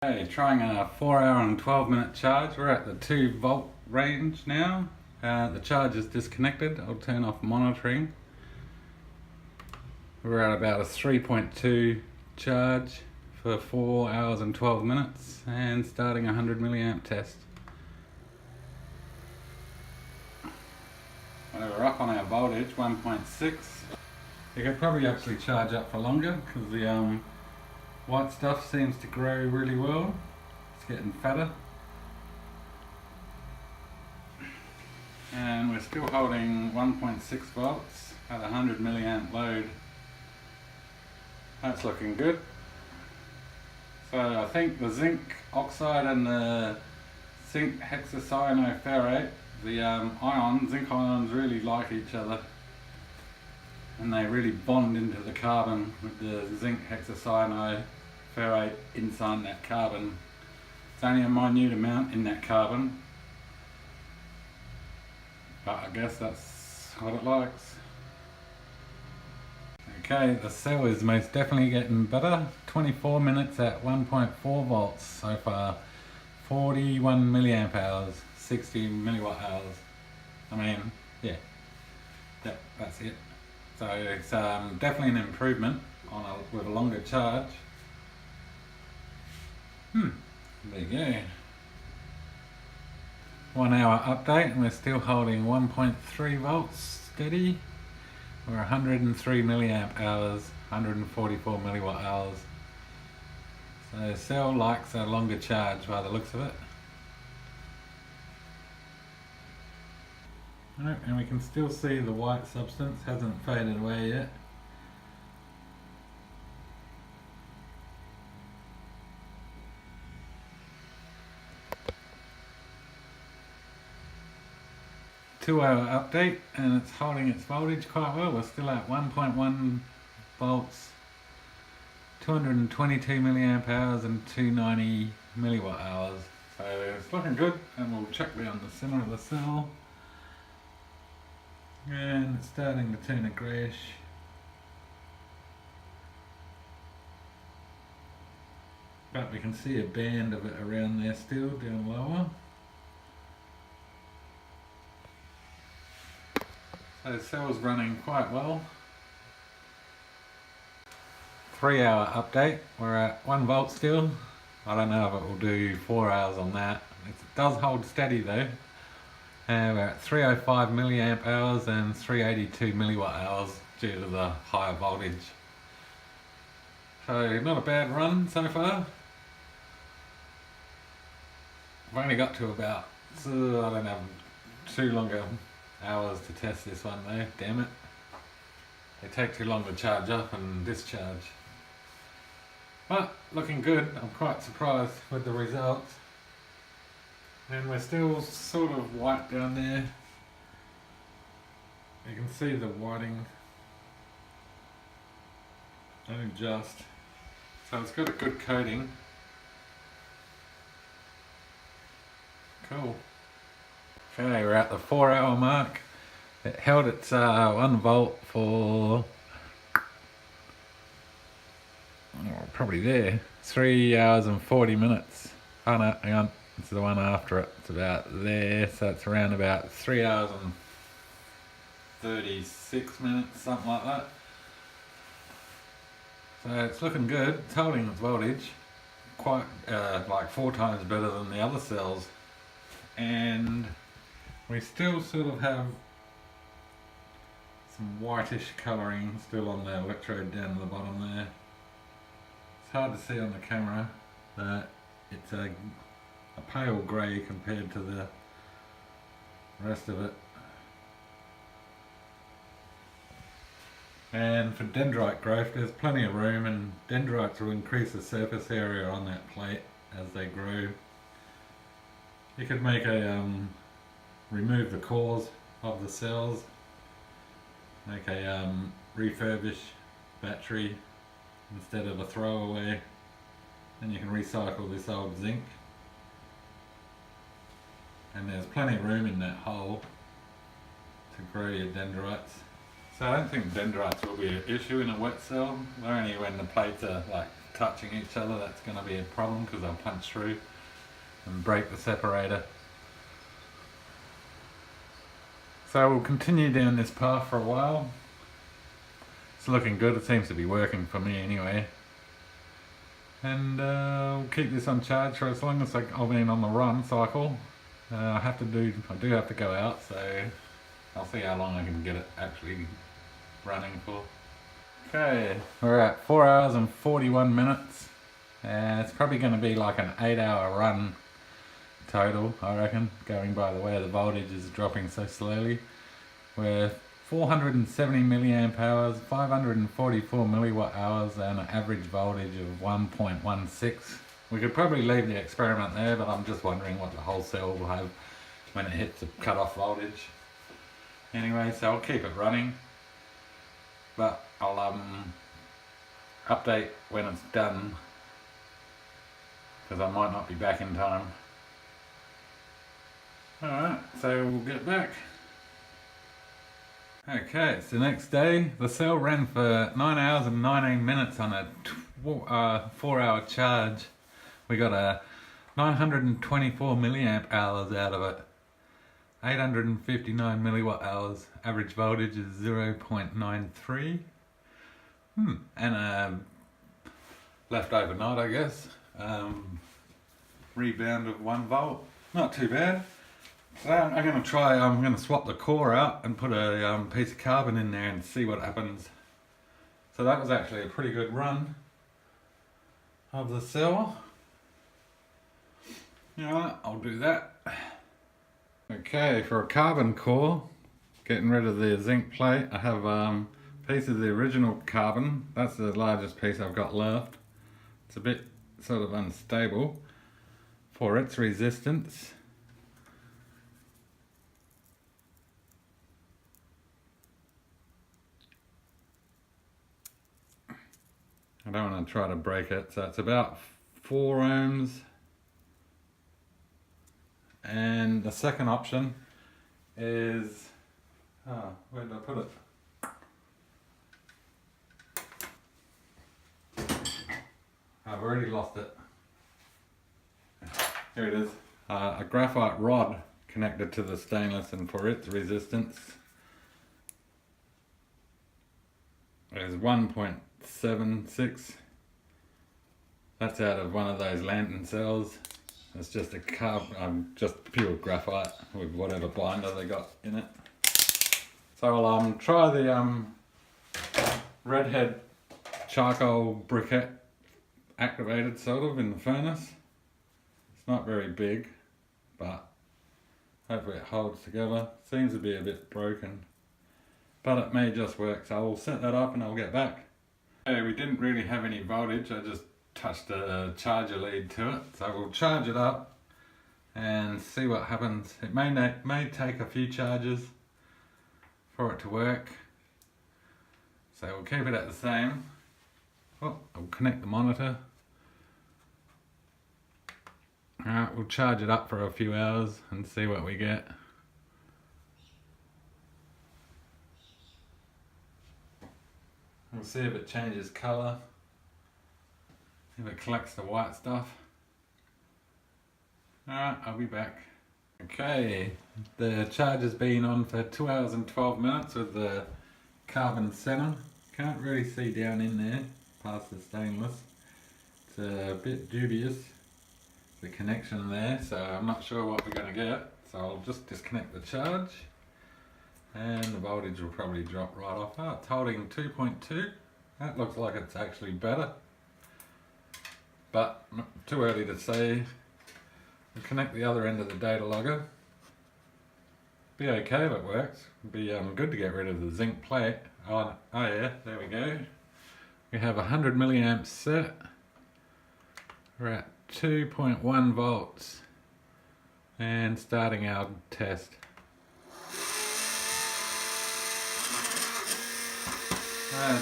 Okay, trying a 4-hour and 12-minute charge. We're at the 2-volt range now. The charge is disconnected. I'll turn off monitoring. We're at about a 3.2 charge for 4 hours and 12 minutes and starting a 100 milliamp test. We're up on our voltage, 1.6. You could probably actually charge up for longer because the white stuff seems to grow really well. It's getting fatter. And we're still holding 1.6 volts at a 100 milliamp load. That's looking good. So I think the zinc oxide and the zinc hexacyanoferrate, the zinc ions really like each other. And they really bond into the carbon with the zinc hexacyanoferrate inside that carbon. It's only a minute amount in that carbon, but I guess that's what it likes. Okay, the cell is most definitely getting better. 24 minutes at 1.4 volts so far. 41 milliamp hours, 60 milliwatt hours. I mean, yeah, that's it. So it's definitely an improvement with a longer charge. There you go. 1 hour update and we're still holding 1.3 volts steady. We're 103 milliamp hours, 144 milliwatt hours. So the cell likes a longer charge by the looks of it. And we can still see the white substance hasn't faded away yet. Two-hour update and it's holding its voltage quite well. We're still at 1.1 volts, 222 milliamp hours and 290 milliwatt hours. So it's looking good, and we'll check down the center of the cell. And it's starting to turn a greyish. But we can see a band of it around there still, down lower. So the cell's running quite well. 3-hour update, we're at 1 volt still. I don't know if it will do 4 hours on that. It does hold steady though. And we're at 305 milliamp hours and 382 milliwatt hours due to the higher voltage. So not a bad run so far. I've only got to about, I don't have 2 longer hours to test this one though, damn it. They take too long to charge up and discharge. But looking good, I'm quite surprised with the results. And we're still sort of white down there. You can see the whiting. Only just. So it's got a good coating. Cool. Okay, we're at the 4-hour mark. It held its 1 volt for probably there. 3 hours and 40 minutes. Oh no, hang on. It's the one after it. It's about there. So it's around about 3 hours and 36 minutes, something like that. So it's looking good. It's holding its voltage quite like 4 times better than the other cells. And we still sort of have some whitish colouring still on the electrode down at the bottom there. It's hard to see on the camera that it's a pale grey compared to the rest of it. And for dendrite growth, there's plenty of room, and dendrites will increase the surface area on that plate as they grow. You could make remove the cores of the cells, make a refurbish battery instead of a throwaway, and you can recycle this old zinc. And there's plenty of room in that hole to grow your dendrites. So I don't think dendrites will be an issue in a wet cell. They're only when the plates are like touching each other, that's going to be a problem because I'll punch through and break the separator. So we'll continue down this path for a while. It's looking good, it seems to be working for me anyway. And we'll keep this on charge for as long as I've been on the run cycle. I do have to go out, so I'll see how long I can get it actually running for. Okay, we're at 4 hours and 41 minutes. It's probably going to be like an 8-hour run total, I reckon, going by the way the voltage is dropping so slowly. We're 470 milliamp hours, 544 milliwatt hours, and an average voltage of 1.16. We could probably leave the experiment there, but I'm just wondering what the whole cell will have when it hits the cut-off voltage. Anyway, so I'll keep it running, but I'll update when it's done, because I might not be back in time. Alright, so we'll get back. Okay, it's the next day. The cell ran for 9 hours and 19 minutes on a 4-hour charge. We got a 924 milliamp hours out of it. 859 milliwatt hours. Average voltage is 0.93. And a left overnight, I guess. Rebound of 1 volt. Not too bad. So I'm going to swap the core out and put a piece of carbon in there and see what happens. So that was actually a pretty good run of the cell. Yeah, I'll do that. Okay, for a carbon core, getting rid of the zinc plate, I have a piece of the original carbon. That's the largest piece I've got left. It's a bit sort of unstable for its resistance. I don't want to try to break it, so it's about 4 ohms. And the second option is, where did I put it? I've already lost it. Here it is. A graphite rod connected to the stainless, and for its resistance is 1.76. That's out of one of those lantern cells. It's just just pure graphite with whatever binder they got in it. So I'll try the redhead charcoal briquette activated sort of in the furnace. It's not very big, but hopefully it holds together. Seems to be a bit broken, but it may just work. So I'll set that up and I'll get back. Okay, we didn't really have any voltage. I just touched a charger lead to it, so we'll charge it up and see what happens. It may take a few charges for it to work, so we'll keep it at the same. I'll connect the monitor. Alright, we'll charge it up for a few hours and see what we get. We'll see if it changes colour, if it collects the white stuff. Alright, I'll be back. Okay, the charge has been on for 2 hours and 12 minutes with the carbon center. Can't really see down in there past the stainless. It's a bit dubious, the connection there, so I'm not sure what we're going to get. So I'll just disconnect the charge and the voltage will probably drop right off. Oh, it's holding 2.2. That looks like it's actually better, but too early to say. We'll connect the other end of the data logger. Be okay if it works. Be good to get rid of the zinc plate. Oh yeah, there we go. We have 100 milliamps set. We're at 2.1 volts and starting our test.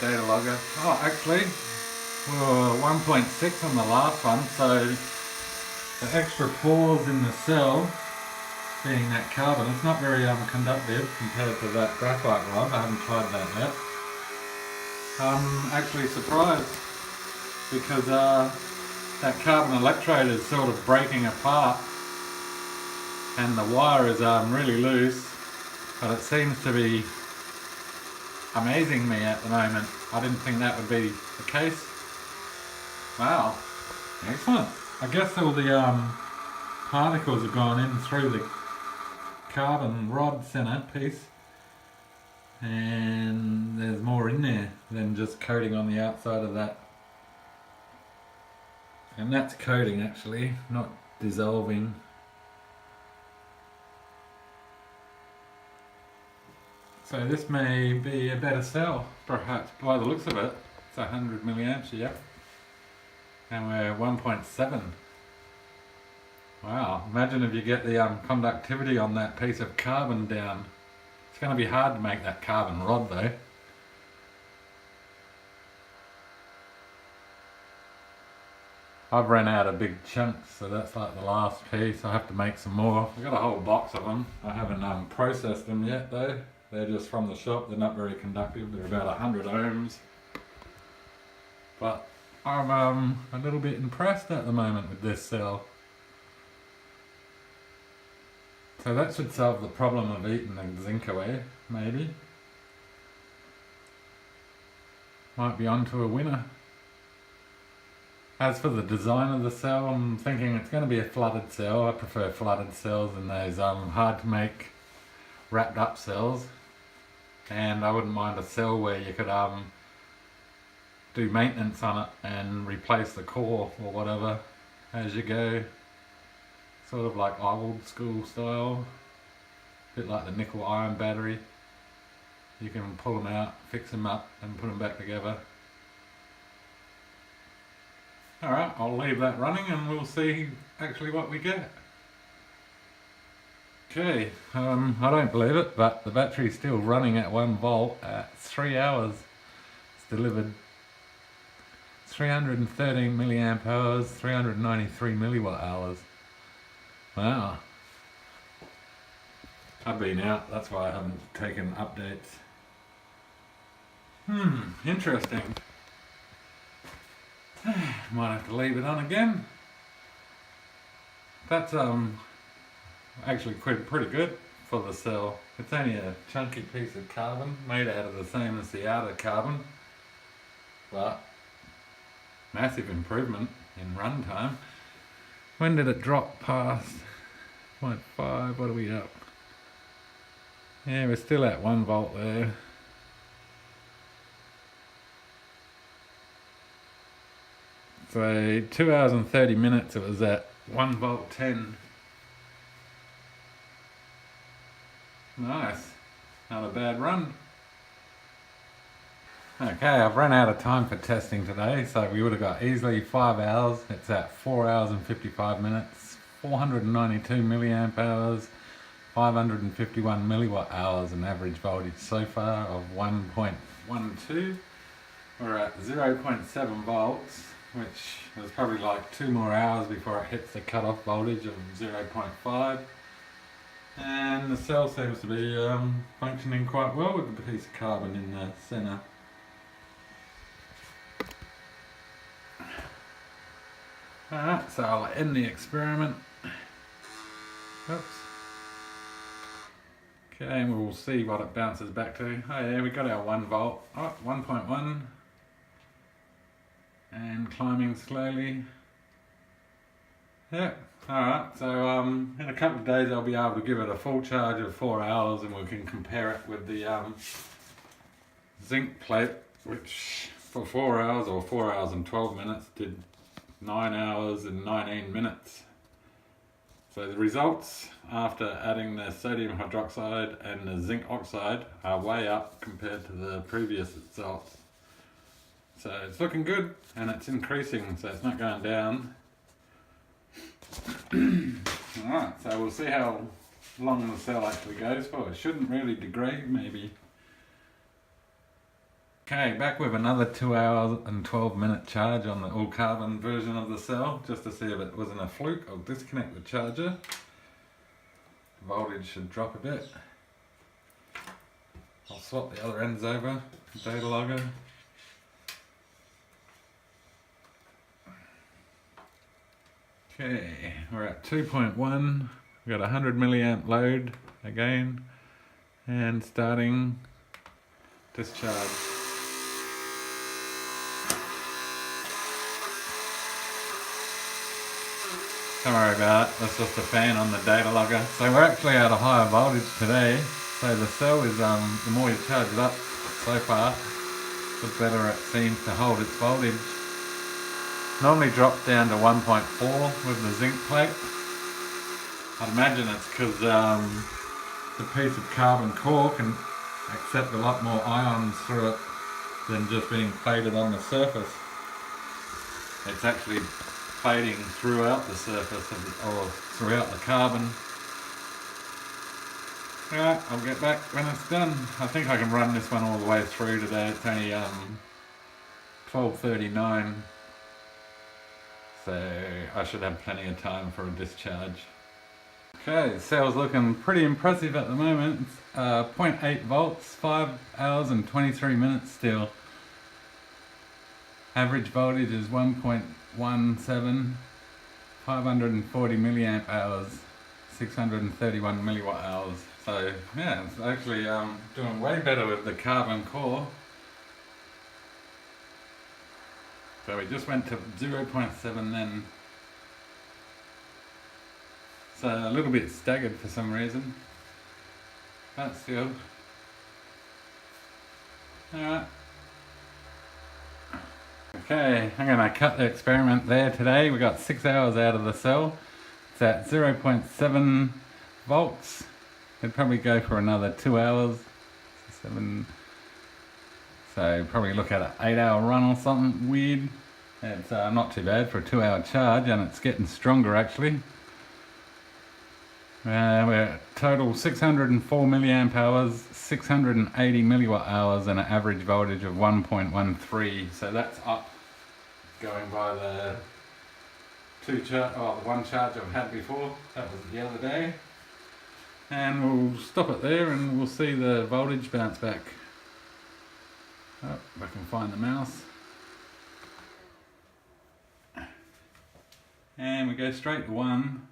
Data logger. Oh, actually, we were 1.6 on the last one, so the extra pores in the cell, being that carbon, it's not very conductive compared to that graphite rod. I haven't tried that yet. I'm actually surprised. because that carbon electrode is sort of breaking apart and the wire is really loose, but it seems to be amazing me at the moment. I didn't think that would be the case. Wow, excellent. I guess all the particles have gone in through the carbon rod center piece, and there's more in there than just coating on the outside of that. And that's coating actually, not dissolving. So this may be a better cell, perhaps, by the looks of it. It's 100 milliamps, yep. And we're 1.7. Wow, imagine if you get the conductivity on that piece of carbon down. It's going to be hard to make that carbon rod though. I've run out of big chunks, so that's like the last piece. I have to make some more. I've got a whole box of them. I haven't processed them yet though. They're just from the shop. They're not very conductive. They're about 100 ohms. But I'm a little bit impressed at the moment with this cell. So that should solve the problem of eating the zinc away, maybe. Might be onto a winner. As for the design of the cell, I'm thinking it's going to be a flooded cell. I prefer flooded cells than those hard to make wrapped up cells. And I wouldn't mind a cell where you could do maintenance on it and replace the core or whatever as you go. Sort of like old school style, a bit like the nickel iron battery. You can pull them out, fix them up and put them back together. Alright, I'll leave that running and we'll see actually what we get. Okay, I don't believe it, but the battery's still running at 1 volt at 3 hours. It's delivered 313 milliamp hours, 393 milliwatt hours. Wow. I've been out, that's why I haven't taken updates. Interesting. Might have to leave it on again. That's actually pretty good for the cell. It's only a chunky piece of carbon made out of the same as the outer carbon, but massive improvement in runtime. When did it drop past 0.5? What are we up? Yeah, we're still at 1 volt there. So 2 hours and 30 minutes it was at 1 volt 10. Nice, not a bad run. Okay, I've run out of time for testing today, so we would have got easily 5 hours. It's at 4 hours and 55 minutes, 492 milliamp hours, 551 milliwatt hours, and average voltage so far of 1.12. We're at 0.7 volts, which is probably like 2 more hours before it hits the cutoff voltage of 0.5. And the cell seems to be functioning quite well with the piece of carbon in the center. Alright, so I'll end the experiment. Oops. Okay, and we'll see what it bounces back to. Oh yeah, we got our 1 volt. Oh, 1.1. And climbing slowly. Yep. Alright, so in a couple of days I'll be able to give it a full charge of 4 hours and we can compare it with the zinc plate, which for 4 hours or 4 hours and 12 minutes did 9 hours and 19 minutes. So the results after adding the sodium hydroxide and the zinc oxide are way up compared to the previous results. So it's looking good and it's increasing, so it's not going down. Alright, so we'll see how long the cell actually goes for. It shouldn't really degrade, maybe. Okay, back with another 2 hours and 12 minute charge on the all carbon version of the cell, just to see if it wasn't a fluke. I'll disconnect the charger. The voltage should drop a bit. I'll swap the other ends over, data logger. Okay, we're at 2.1. We've got a 100 milliamp load again, and starting discharge. Don't worry about it, that's just a fan on the data logger. So we're actually at a higher voltage today. So the cell is, the more you charge it up so far, the better it seems to hold its voltage. Normally drops down to 1.4 with the zinc plate. I'd imagine it's because the piece of carbon core can accept a lot more ions through it than just being plated on the surface. It's actually plating throughout the surface or throughout the carbon. Alright, I'll get back when it's done. I think I can run this one all the way through today. It's only 12:39, so I should have plenty of time for a discharge. Okay, the cell's looking pretty impressive at the moment. It's 0.8 volts, 5 hours and 23 minutes still. Average voltage is 1.17, 540 milliamp hours, 631 milliwatt hours. So yeah, it's actually doing way better with the carbon core. So we just went to 0.7 then. It's a little bit staggered for some reason, but still. Alright. Okay, I'm going to cut the experiment there today. We got 6 hours out of the cell. It's at 0.7 volts. It'd probably go for another 2 hours. 7. So probably look at an 8-hour run or something weird. It's not too bad for a 2-hour charge, and it's getting stronger actually. We're at total 604 milliamp hours, 680 milliwatt hours, and an average voltage of 1.13. So that's up, going by the one charge I've had before. That was the other day. And we'll stop it there, and we'll see the voltage bounce back. Oh, if I can find the mouse. And we go straight to 1.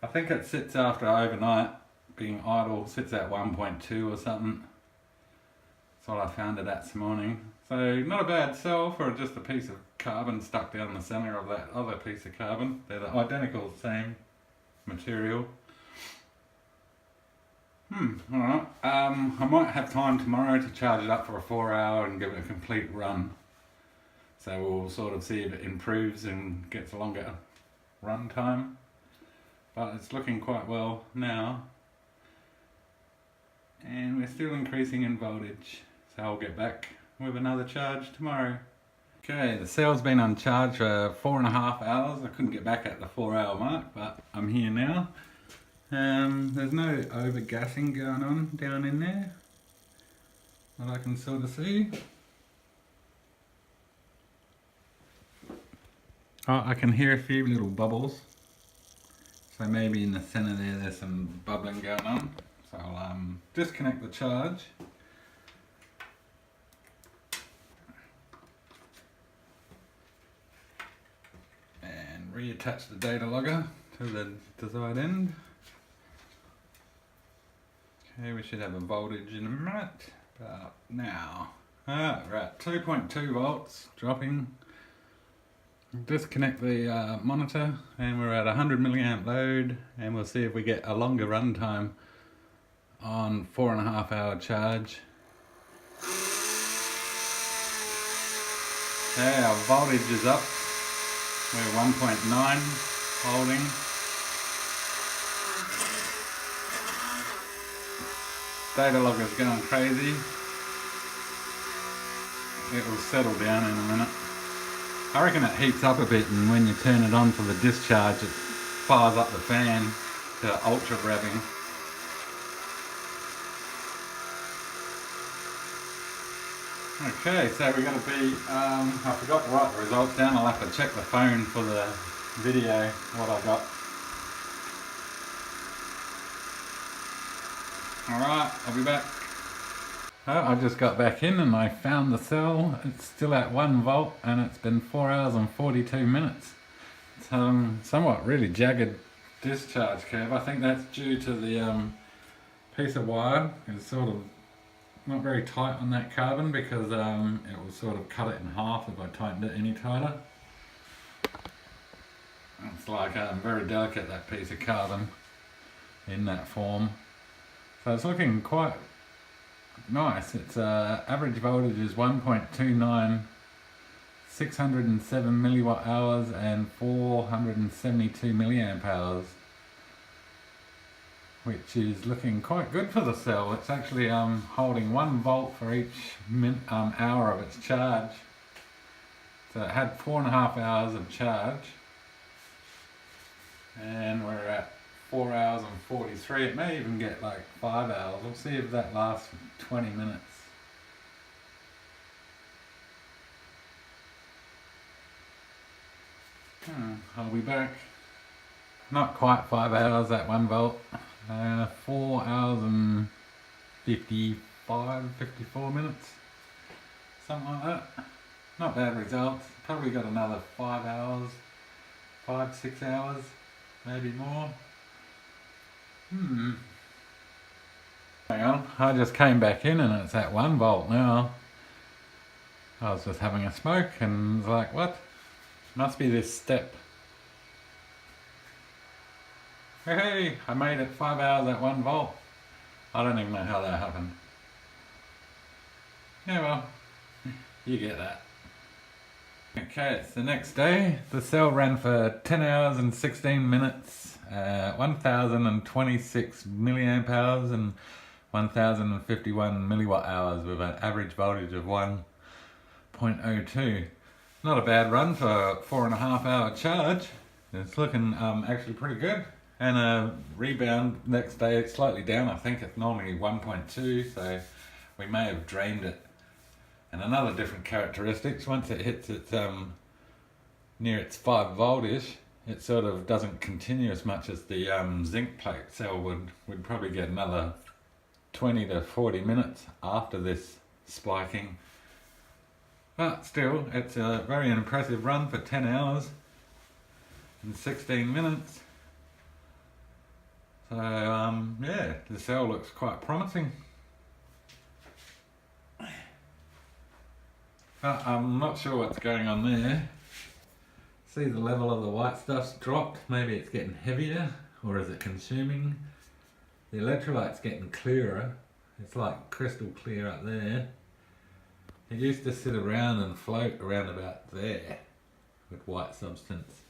I think it sits after overnight, being idle, sits at 1.2 or something. That's what I found it at this morning. So not a bad cell for just a piece of carbon stuck down the centre of that other piece of carbon. They're the identical same material. Alright. I might have time tomorrow to charge it up for a 4-hour and give it a complete run. So we'll sort of see if it improves and gets a longer run time. But it's looking quite well now. And we're still increasing in voltage. So I'll get back with another charge tomorrow. Okay, the cell's been on charge for 4.5 hours. I couldn't get back at the 4-hour mark, but I'm here now. There's no over-gassing going on down in there that I can sort of see. Oh, I can hear a few little bubbles. So maybe in the centre there's some bubbling going on. So I'll disconnect the charge. And reattach the data logger to the desired end. Okay, we should have a voltage in a minute. About now. We're at 2.2 volts, dropping. Disconnect the monitor, and we're at 100 milliamp load, and we'll see if we get a longer run time on 4.5 hour charge. Okay, our voltage is up. We're 1.9 holding. Data logger's going crazy. It will settle down in a minute. I reckon it heats up a bit, and when you turn it on for the discharge, it fires up the fan to ultra revving. Okay, so we're going to be, I forgot to write the results down. I'll have to check the phone for the video, what I got. Alright, I'll be back. Oh, I just got back in and I found the cell. It's still at 1 volt and it's been 4 hours and 42 minutes. somewhat really jagged discharge curve. I think that's due to the piece of wire is sort of not very tight on that carbon, because it will sort of cut it in half if I tightened it any tighter. It's like very delicate, that piece of carbon in that form. So it's looking quite nice. Its average voltage is 1.29, 607 milliwatt hours and 472 milliamp hours, which is looking quite good for the cell. It's actually holding 1 volt for each hour of its charge. So it had 4.5 hours of charge, and we're at 4 hours and 43. It may even get like 5 hours. We'll see if that lasts 20 minutes. I'll be back. Not quite 5 hours at 1 volt. 4 hours and 54 minutes. Something like that. Not bad results. Probably got another 5 hours. 5-6 hours. Maybe more. Hang on. I just came back in and it's at 1 volt now. I was just having a smoke and was like, what? Must be this step. Hey, I made it 5 hours at 1 volt. I don't even know how that happened. Yeah, well, you get that. Okay, it's the next day. The cell ran for 10 hours and 16 minutes, 1026 milliamp hours and 1051 milliwatt hours with an average voltage of 1.02. Not a bad run for a 4.5 hour charge. It's looking actually pretty good. And a rebound next day, it's slightly down. I think it's normally 1.2, so we may have drained it. And another different characteristics, once it hits its near its 5 volt-ish, it sort of doesn't continue as much as the zinc plate cell would. We'd probably get another 20 to 40 minutes after this spiking. But still, it's a very impressive run for 10 hours and 16 minutes. So yeah, the cell looks quite promising. But I'm not sure what's going on there. See, the level of the white stuff's dropped. Maybe it's getting heavier, or is it consuming? The electrolyte's getting clearer. It's like crystal clear up there. It used to sit around and float around about there with white substance.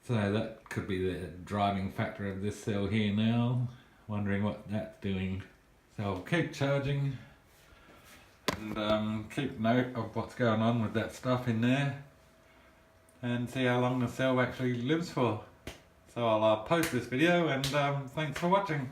So that could be the driving factor of this cell here now. Wondering what that's doing. So I'll keep charging and keep note of what's going on with that stuff in there and see how long the cell actually lives for. So I'll post this video, and thanks for watching.